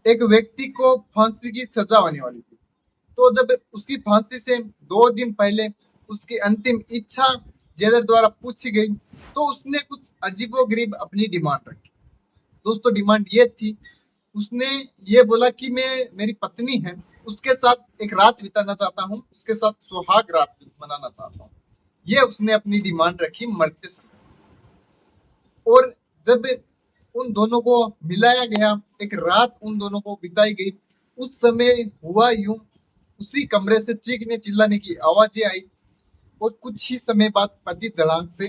एक व्यक्ति को फांसी की सजा होने वाली थी। तो जब उसकी फांसी से 2 दिन पहले उसकी अंतिम इच्छा जेलर द्वारा पूछी गई, तो उसने कुछ अजीबोगरीब अपनी डिमांड रखी। दोस्तों, डिमांड ये थी, उसने ये बोला कि मैं, मेरी पत्नी है, उसके साथ एक रात बिताना चाहता हूँ, उसके साथ सुहाग रात मनाना चाहता हूँ। ये उसने अपनी डिमांड रखी मरते समय। और जब उन दोनों को मिलाया गया, एक रात उन दोनों को बिताई गई, उस समय हुआ यूं, उसी कमरे से चीखने चिल्लाने की आवाजें आई और कुछ ही समय बाद पति धड़ाक से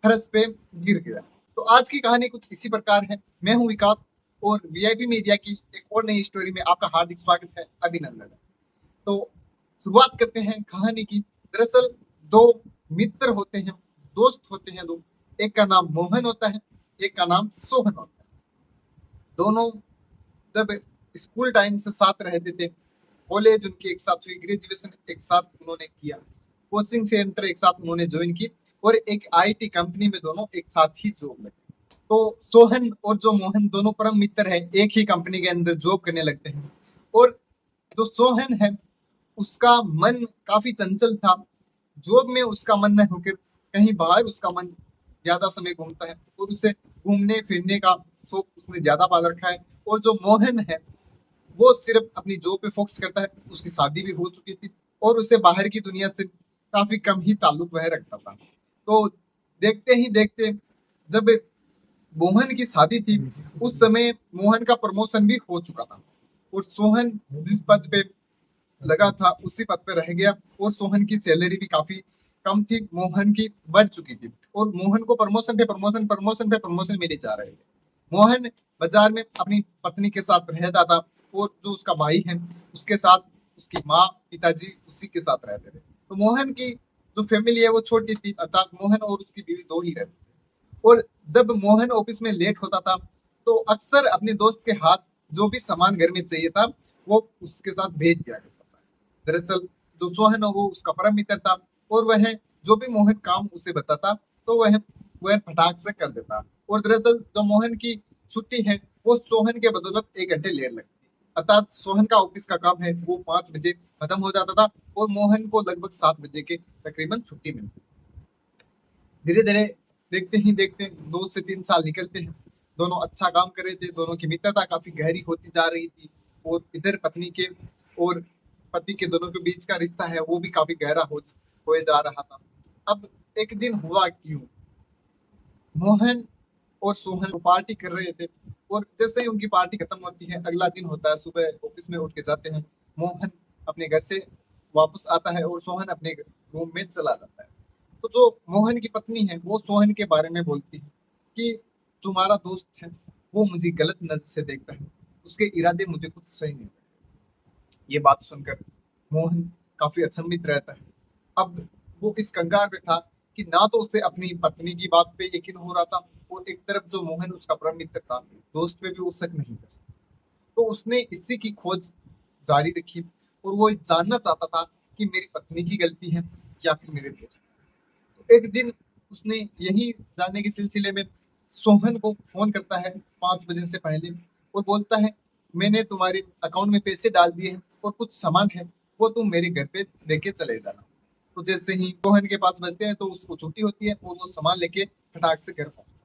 फर्श पे गिर गया। तो आज की कहानी कुछ इसी प्रकार है। मैं हूं विकास और वीआईपी मीडिया की एक और नई स्टोरी में आपका हार्दिक स्वागत है, अभिनंदन है। तो शुरुआत करते हैं कहानी की। दरअसल दो मित्र होते हैं, दोस्त होते हैं दो। एक का नाम मोहन होता है, एक का नाम सोहन होता है। दोनों जब स्कूल टाइम से साथ रहते थे, कॉलेज उनकी एक साथ हुई, ग्रेजुएशन एक साथ उन्होंने किया, कोचिंग सेंटर एक साथ उन्होंने ज्वाइन की और एक आईटी कंपनी में दोनों एक साथ ही जॉब लगे। तो सोहन और जो मोहन दोनों परम मित्र है, एक ही कंपनी के अंदर जॉब करने लगते हैं। और जो सोहन है, उसका मन काफी चंचल था। जॉब में उसका मन न होकर कहीं बाहर उसका मन ज्यादा समय घूमता है और उसे घूमने फिरने का शौक उसने ज्यादा पाल रखा है। और जो मोहन है, वो सिर्फ अपनी जॉब पे फोकस करता है। उसकी शादी भी हो चुकी थी और उसे बाहर की दुनिया से काफी कम ही ताल्लुक वह रखता था। तो देखते ही देखते, जब मोहन की शादी थी, उस समय मोहन का प्रमोशन भी हो चुका था और सोहन जिस पद पे लगा था उसी पद पे रह गया। और सोहन की सैलरी भी काफी कम थी, मोहन की बढ़ चुकी थी और मोहन को प्रमोशन पे प्रमोशन, प्रमोशन पे प्रमोशन मिले जा रहे थे। मोहन बाजार में अपनी पत्नी के साथ रहता था और जो उसका भाई है उसके साथ, उसकी माँ पिताजी उसी के साथ रहते थे। तो मोहन की जो फैमिली है वो छोटी थी, अर्थात मोहन और उसकी बीवी दो ही रहते थे। और जब मोहन ऑफिस में लेट होता था, तो अक्सर अपने दोस्त के हाथ जो भी सामान घर में चाहिए था वो उसके साथ भेज दिया करता था। दरअसल जो सोहन है वो उसका परम मित्र था और वह जो भी मोहन काम उसे बताता, तो वह फटाक से कर देता। और दरअसल जो मोहन की छुट्टी है, वो सोहन के बदौलत 1 घंटे लेट लगती। अर्थात सोहन का ऑफिस का काम है वो 5 बजे खत्म हो जाता था और मोहन को लगभग 7 बजे के तकरीबन छुट्टी मिलती। धीरे धीरे, देखते ही देखते 2 से 3 साल निकलते हैं। दोनों अच्छा काम कर रहे थे, दोनों की मित्रता काफी गहरी होती जा रही थी। और इधर पत्नी के और पति के दोनों के बीच का रिश्ता है वो भी काफी गहरा हो जा रहा था। अब एक दिन हुआ क्यों, मोहन और सोहन पार्टी कर रहे थे और जैसे ही उनकी पार्टी खत्म होती है, अगला दिन होता है, सुबह ऑफिस में उठ के जाते हैं। मोहन अपने घर से वापस आता है और सोहन अपने रूम में चला जाता है। तो जो मोहन की पत्नी है वो सोहन के बारे में बोलती है कि तुम्हारा दोस्त है, वो मुझे गलत नजर से देखता है, उसके इरादे मुझे कुछ सही नहीं लगते। ये बात सुनकर मोहन काफी अचंभित रहता है। अब वो इस कंगाल में था कि ना तो उसे अपनी पत्नी की बात पे यकीन हो रहा था और एक तरफ जो मोहन उसका परम मित्र था, दोस्त पे भी वो शक नहीं कर सकता। तो उसने इसी की खोज जारी रखी और वो जानना चाहता था कि मेरी पत्नी की गलती है या फिर मेरे दोस्त। तो एक दिन उसने यही जानने के सिलसिले में सोहन को फोन करता है 5 बजे से पहले और बोलता है, मैंने तुम्हारे अकाउंट में पैसे डाल दिए हैं और कुछ सामान है, वो तुम मेरे घर पे देके चले जाना। तो जैसे ही सोहन के पास बजते हैं तो उसको छुट्टी होती है और वो सामान लेके फटाक से घर पहुंचता है।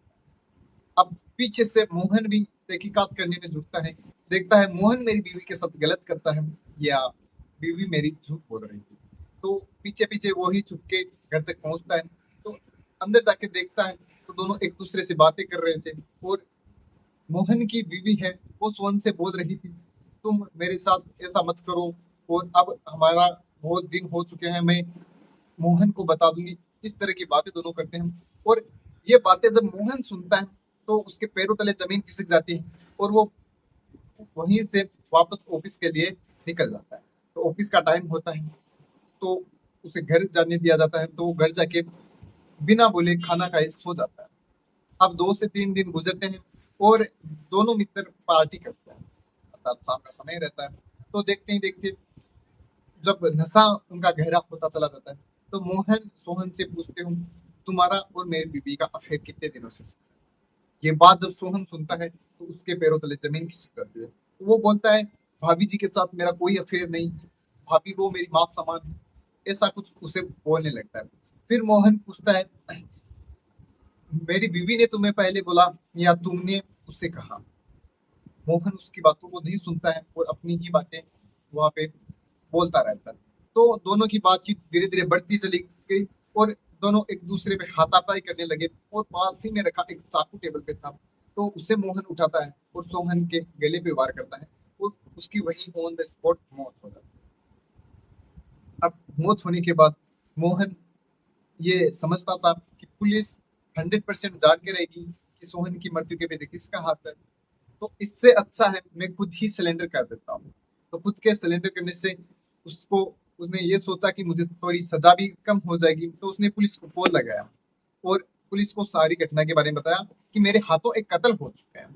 अब पीछे से मोहन भी तहकीकात करने में जुटता है, देखता है मोहन मेरी बीवी के साथ गलत करता है या बीवी मेरी झूठ बोल रही थी। तो पीछे पीछे वो ही चुपके घर तक पहुंचता है। तो अंदर जाके देखता है तो दोनों एक दूसरे से बातें कर रहे थे और मोहन की बीवी है वो सोहन से बोल रही थी, तुम मेरे साथ ऐसा मत करो और अब हमारा बहुत दिन हो चुके हैं, मैं मोहन को बता दूंगी। इस तरह की बातें दोनों करते हैं और ये बातें जब मोहन सुनता है तो उसके पैरों तले जमीन खिसक जाती है और वो वहीं से वापस ऑफिस के लिए निकल जाता है। तो ऑफिस का टाइम होता है तो उसे घर जाने दिया जाता है, तो वो घर जाके बिना बोले खाना खाए सो जाता है। अब 2 से 3 दिन गुजरते हैं और दोनों मित्र पार्टी करते हैं, अर्थात शाम का समय रहता है। तो देखते ही देखते जब नशा उनका गहरा होता चला जाता है, तो मोहन सोहन से पूछते हूँ, तुम्हारा और मेरी बीबी का अफेयर कितने दिनों से चल रहा है? ये बात जब सोहन सुनता है तो उसके पैरों तले जमीन खिसक जाती है। वो बोलता है भाभी जी के साथ मेरा कोई अफेयर नहीं, भाभी वो मेरी माँ समान है, ऐसा कुछ उसे बोलने लगता है। फिर मोहन पूछता है मेरी बीवी ने तुम्हें पहले बोला या तुमने उससे कहा? मोहन उसकी बातों को नहीं सुनता है और अपनी ही बातें वहां पे बोलता रहता है। तो दोनों की बातचीत धीरे धीरे बढ़ती चली गई और दोनों एक दूसरे पे हाथापाई करने लगे और पास ही में रखा एक चाकू टेबल पे था, तो उसे मोहन उठाता है और सोहन के गले पे वार करता है और उसकी वही ऑन द स्पॉट मौत हो जाती है। अब मौत होने के बाद मोहन ये समझता था कि पुलिस 100% जान के रहेगी कि सोहन की मृत्यु के पीछे किसका हाथ है, तो इससे अच्छा है मैं खुद ही सिलेंडर कर देता हूँ। तो खुद के सिलेंडर करने से उसको उसने ये सोचा कि मुझे थोड़ी सजा भी कम हो जाएगी, तो उसने पुलिस को कॉल लगाया और पुलिस को सारी घटना के बारे में बताया कि मेरे हाथों एक कत्ल हो चुका है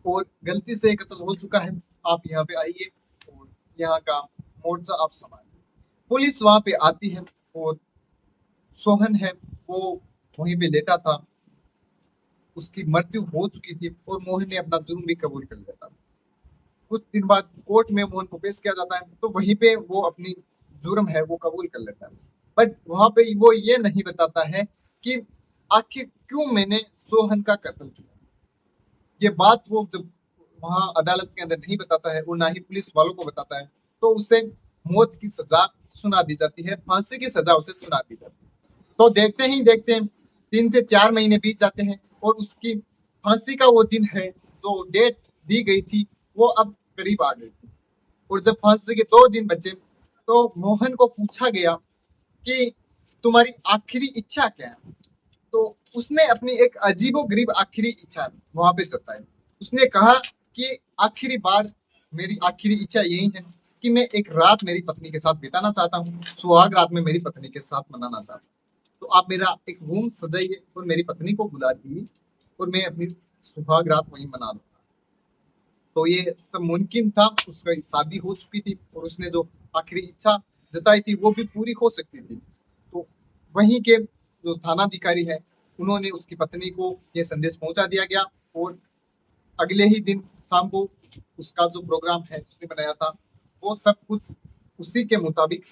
और गलती से कत्ल हो चुका है, आप यहाँ पे आइए और यहाँ का मोर्चा आप संभालिए। पुलिस वहां पे आती है और सोहन है वो वहीं पे लेटा था, उसकी मृत्यु हो चुकी थी और मोहन ने अपना जुर्म भी कबूल कर लिया था। कुछ दिन बाद कोर्ट में मोहन को पेश किया जाता है, तो वहीं पे वो अपनी जुर्म है वो कबूल कर लेता है। बट वहां पे वो ये नहीं बताता है कि आखिर क्यों मैंने सोहन का कत्ल किया। ये बात वो जब वहां अदालत के अंदर नहीं बताता है और ना ही पुलिस वालों को बताता है, तो उसे मौत की सजा सुना दी जाती है, फांसी की सजा उसे सुना दी जाती है। तो देखते ही देखते 3 से 4 महीने बीत जाते हैं और उसकी फांसी का वो दिन है जो डेट दी गई थी वो अब करीब आ गई थी। और जब फांसी के 2 दिन बचे तो मोहन को पूछा गया कि तुम्हारी आखिरी इच्छा क्या है। तो उसने अपनी एक अजीबोगरीब आखिरी इच्छा वहां पे जताई। उसने कहा कि आखिरी बार मेरी आखिरी इच्छा यही है कि मैं एक रात मेरी पत्नी के साथ बिताना चाहता हूँ, सुहाग रात में मेरी पत्नी के साथ मनाना चाहता हूँ। तो आप मेरा एक रूम सजाइए और मेरी पत्नी को बुला दीजिए और मैं अपनी सुहाग रात वहीं मना लूंगा। तो ये सब मुमकिन था, उसकी शादी हो चुकी थी और उसने जो आखिरी इच्छा जताई थी वो भी पूरी हो सकती थी। तो वहीं के जो थानाधिकारी है उन्होंने उसकी पत्नी को ये संदेश पहुंचा दिया गया और अगले ही दिन शाम को उसका जो प्रोग्राम है उसने बनाया था वो सब कुछ उसी के मुताबिक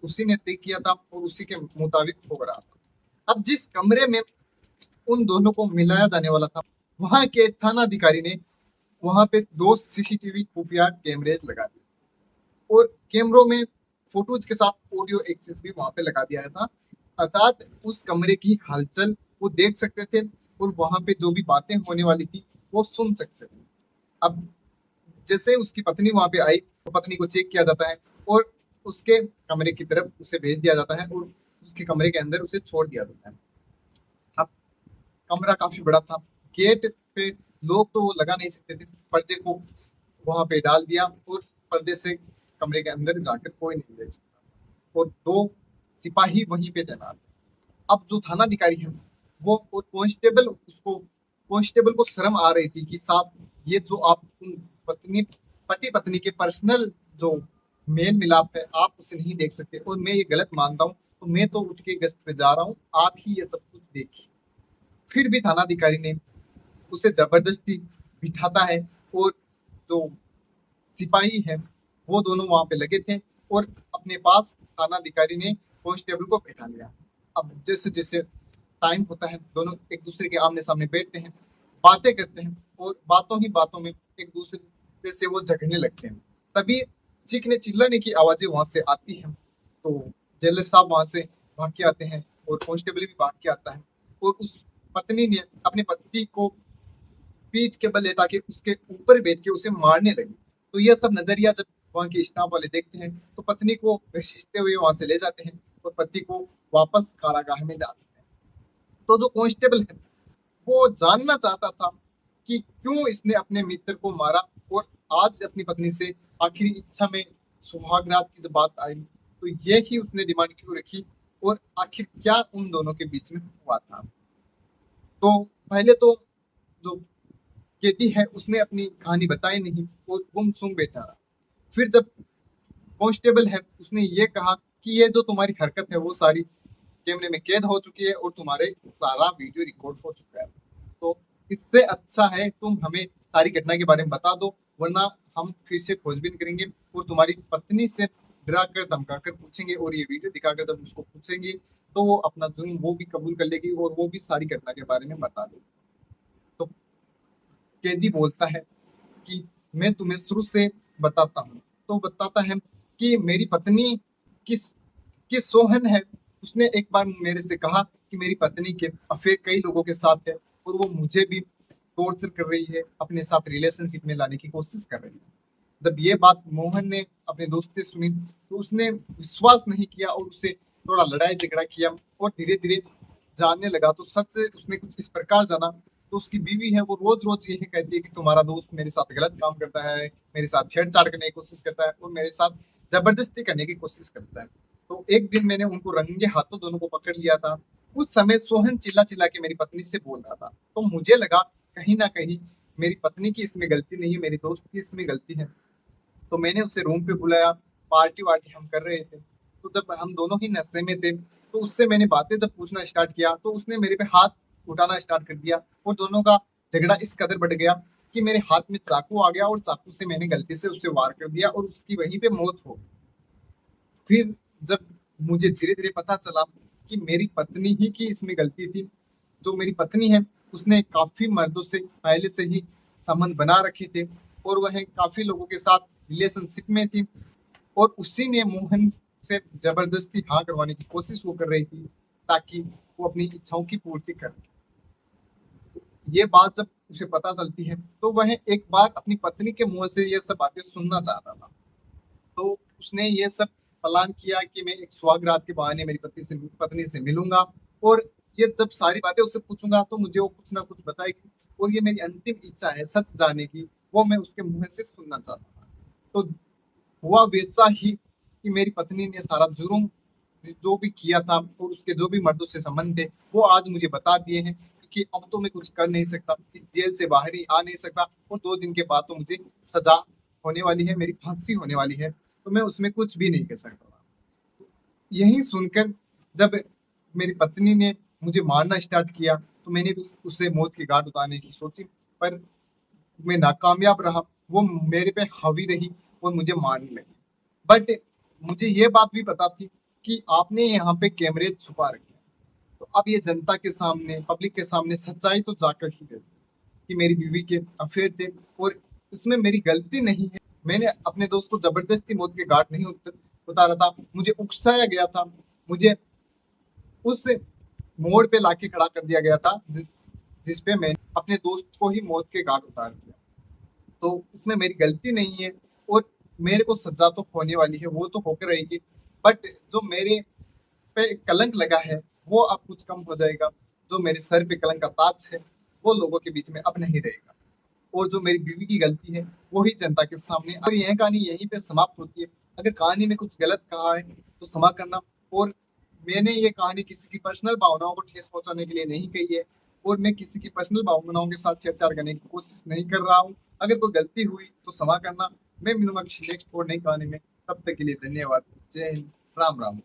उसी ने तय किया था और उसी के मुताबिक हो रहा था। अब जिस कमरे में उन दोनों को मिलाया जाने वाला था वहां के थानाधिकारी ने वहां पे 2 सीसीटीवी खुफिया कैमरेज लगा दिए और कैमरों में फोटोज के साथ ऑडियो एक्सेस भी वहां पे लगा दिया था, अर्थात उस कमरे की हलचल वो देख सकते थे और वहां पे जो भी बातें होने वाली थी वो सुन सकते थे। अब जैसे उसकी पत्नी वहां पे आई तो पत्नी को चेक किया जाता है और उसके कमरे की तरफ उसे भेज दिया जाता है और उसके कमरे के अंदर उसे छोड़ दिया जाता है। अब कमरा काफी बड़ा था, गेट पे लोग तो वो लगा नहीं सकते थे, पर्दे को वहां पे डाल दिया और पर्दे से कमरे के अंदर जाकर कोई नहीं देख सकता और 2 सिपाही वहीं पे तैनात। अब जो थानाधिकारी है वो और कांस्टेबल को शर्म आ रही थी कि साहब ये जो आप पत्नी पति पत्नी के पर्सनल जो मेल मिलाप है आप उसे नहीं देख सकते और मैं ये गलत मानता हूँ, तो मैं तो उठ के गश्त पे जा रहा हूँ, आप ही ये सब कुछ देखिए। फिर भी थानाधिकारी ने उसे जबरदस्ती बिठाता है और जो सिपाही है वो दोनों वहां पे लगे थे और अपने पास थानाधिकारी ने कांस्टेबल को बैठा लिया। अब जैसे जैसे टाइम होता है दोनों एक दूसरे के आमने सामने बैठते हैं, बातें करते हैं और बातों ही बातों में एक दूसरे से वो झगड़ने लगते हैं। तभी चीखने चिल्लाने की आवाजें वहां से आती हैं, तो जेलर साहब वहां से भाग के आते हैं और कांस्टेबल भी भाग के आता है और उस पत्नी ने अपने पति को पीठ के बल लेटा के उसके ऊपर बैठ के उसे मारने लगी। तो यह सब नजरिया जब वहां के स्टाफ वाले देखते हैं तो पत्नी को घसीटते हुए वहां से ले जाते हैं और पति को वापस कारागाह में डाल देते हैं। तो जो कांस्टेबल है वो जानना चाहता था कि क्यों इसने अपने मित्र को मारा और आज अपनी पत्नी से आखिरी इच्छा में सुहागरात की जब बात आई तो ये ही उसने डिमांड क्यों रखी और आखिर क्या उन दोनों के बीच में हुआ था। तो पहले तो जो कैदी है उसने अपनी कहानी बताई नहीं और गुमसुम बैठा रहा। फिर जब कांस्टेबल है उसने ये कहा कि ये जो तुम्हारी हरकत है वो सारी कैमरे में कैद हो चुकी है और तुम्हारे सारा वीडियो रिकॉर्ड हो चुका है, तो इससे अच्छा है तुम हमें सारी घटना के बारे में बता दो वरना हम फिर से खोजबीन करेंगे और तुम्हारी पत्नी से डरा कर धमका कर पूछेंगे और ये वीडियो दिखाकर जब उसको पूछेंगे तो वो अपना जुर्म वो भी कबूल कर लेगी और वो भी सारी घटना के बारे में बता देगी। तो कैदी बोलता है कि मैं तुम्हें शुरू से बताता हूँ। तो बताता है कि मेरी पत्नी किस किस सोहन है, उसने एक बार मेरे से कहा कि मेरी पत्नी के अफेयर कई लोगों के साथ है और वो मुझे भी टॉर्चर कर रही है, अपने साथ रिलेशनशिप में लाने की कोशिश कर रही है। जब ये बात मोहन ने अपने दोस्त से सुनी तो उसने विश्वास नहीं किया और उससे थोड़ा लड़ाई झगड़ा किया और धीरे धीरे जानने लगा। तो सच उसने कुछ इस प्रकार जाना। तो उसकी बीवी है वो रोज रोज यही कहती है कि तुम्हारा दोस्त मेरे साथ गलत काम करता है, मेरे साथ छेड़छाड़ करने की कोशिश करता है और मेरे साथ जबरदस्ती करने की कोशिश करता है। तो एक दिन मैंने उनको रंगे हाथों दोनों को पकड़ लिया था। उस समय सोहन चिल्ला चिल्ला के मेरी पत्नी से बोल रहा था। तो मुझे लगा कहीं ना कहीं मेरी पत्नी की इसमें गलती नहीं है, मेरी दोस्त की इसमें गलती है। तो मैंने उसे रूम पे बुलाया, पार्टी वार्टी हम कर रहे थे। तो जब हम दोनों ही नशे में थे तो उससे मैंने बातें जब पूछना स्टार्ट किया तो उसने मेरे पे हाथ उठाना स्टार्ट कर दिया और दोनों का झगड़ा इस कदर बढ़ गया कि मेरे हाथ में चाकू आ गया और चाकू से मैंने गलती से उसे वार कर दिया और उसकी वहीं पे मौत हो गई। फिर जब मुझे धीरे धीरे पता चला कि मेरी पत्नी ही की इसमें गलती थी। जो मेरी पत्नी है उसने काफी मर्दों से पहले से ही संबंध बना रखे थे और वह काफी लोगों के साथ रिलेशनशिप में थी और उसी ने मोहन से जबरदस्ती हाँ करवाने की कोशिश वो कर रही थी ताकि वो अपनी इच्छाओं की पूर्ति कर। ये बात जब उसे पता चलती है तो वह एक बार अपनी पत्नी के मुंह से ये सब बातें सुनना चाहता था। तो उसने ये सब प्लान किया कि मैं एक सुहागरात के बहाने मेरी पत्नी से मिलूंगा और ये जब सारी बातें उससे पूछूंगा तो मुझे वो कुछ ना कुछ बताएगी और ये मेरी अंतिम इच्छा है सच जाने की, वो मैं उसके मुंह से सुनना चाहता था। तो हुआ वैसा ही कि मेरी पत्नी ने सारा जुर्म जो भी किया था और उसके जो भी मर्दों से संबंध थे वो आज मुझे बता दिए हैं, क्योंकि अब तो मैं कुछ कर नहीं सकता, इस जेल से बाहर ही आ नहीं सकता और 2 दिन के बाद तो मुझे सजा होने वाली है, मेरी फांसी होने वाली है। तो मैं उसमें कुछ भी नहीं कर सकता। यही सुनकर जब मेरी पत्नी ने मुझे मारना स्टार्ट किया तो मैंने भी उसे मौत की घाट उतारने की सोची, पर मैं नाकामयाब रहा। वो मेरे पे हावी रही और मुझे मारने लगी। बट मुझे ये बात भी पता थी कि आपने यहाँ पे कैमरे छुपा रखे हैं, तो अब ये जनता के सामने पब्लिक के सामने सच्चाई तो जाकर ही देती कि मेरी बीवी के अफेयर थे और इसमें मेरी गलती नहीं है। मैंने अपने दोस्त को जबरदस्ती मौत के घाट नहीं उतारा था, मुझे उकसाया गया था, मुझे उस मोड़ पे लाके खड़ा कर दिया गया था जिस पे मैंने अपने दोस्त को ही मौत के घाट उतार दिया। तो इसमें मेरी गलती नहीं है और मेरे को सजा तो होने वाली है, वो तो होकर रहेगी। बट जो मेरे पे कलंक लगा है वो अब कुछ कम हो जाएगा। जो मेरे सर पे कलंक का ताज है वो लोगों के बीच में अब नहीं रहेगा और जो मेरी बीवी की गलती है वो ही जनता के सामने। और यह कहानी यहीं पे समाप्त होती है। अगर कहानी में कुछ गलत कहा है तो क्षमा करना। और मैंने ये कहानी किसी की पर्सनल भावनाओं को ठेस पहुंचाने के लिए नहीं कही है और मैं किसी की पर्सनल भावनाओं के साथ छेड़छाड़ करने की कोशिश नहीं कर रहा हूँ। अगर कोई गलती हुई तो क्षमा करना। मैं मिलूंगा किसी नेक्स्ट और नई कहानी में, तब तक के लिए धन्यवाद। जय हिंद, राम राम।